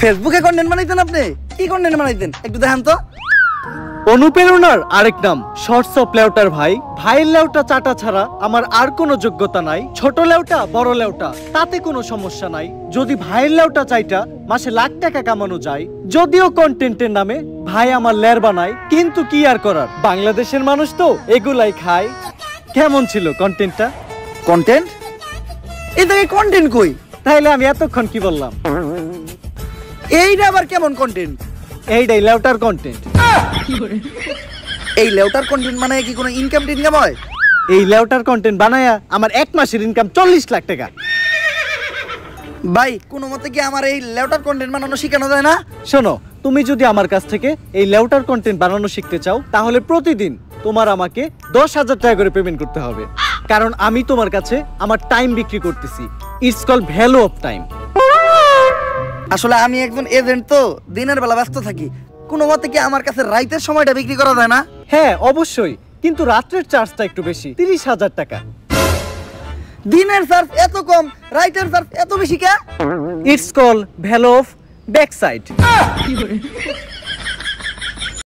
ফেসবুকে কন্টেন্ট বানাইতেন আপনি? কি কন্টেন্ট বানাইতেন একটু দেখান তো। অনুপ্রেরণার আরেক নাম শর্টস অফ লেউটার ভাই। ভাইয়ের লেউটা চাটা ছাড়া আমার আর কোনো যোগ্যতা নাই। ছোট লেউটা বড় লেউটা তাতে কোনো সমস্যা নাই। যদি ভাইয়ের লেউটা চাইটা মাসে লাখ টাকা কামানো যায়। যদিও কন্টেন্টের নামে ভাই আমার লের বানায়, কিন্তু কি আর করার, বাংলাদেশের মানুষ তো এগুলাই খায়। কেমন ছিল কন্টেন্টটা? কন্টেন্ট? এই থেকে কন্টেন্ট কই? তাইলে আমি এতক্ষণ কি বললাম? এইটা আবার কেমন কন্টেন্ট? এইটাই লেউটার কন্টেন্ট। এই লেউটার কন্টেন্ট মানে কি কোনো ইনকাম টিনকাম হয়? এই লেউটার কন্টেন্ট বানায়া আমার এক মাসের ইনকাম 40 লাখ টাকা। ভাই কোনো মতে কি আমার এই লেউটার কন্টেন্ট বানানো শেখানো যায় না? শোনো, তুমি যদি আমার কাছ থেকে এই লেউটার কন্টেন্ট বানানো শিখতে চাও তাহলে প্রতিদিন তোমার আমাকে 10,000 টাকা করে পেমেন্ট করতে হবে। কারণ আমি তোমার কাছে আমার টাইম বিক্রি করতেছি। It's call value of time. আসলে আমি একজন এজেন্ট, তো দিনের বেলা ব্যস্ত থাকি। কোনো মতে কি আমার কাছে রাইতের সময়টা বিক্রি করা যায় না? হ্যাঁ অবশ্যই, কিন্তু রাত্রের চার্জটা একটু বেশি, 30,000 টাকা। দিনের চার্জ এত কম, রাইতের চার্জ এত বেশি কে? It's call value of back side.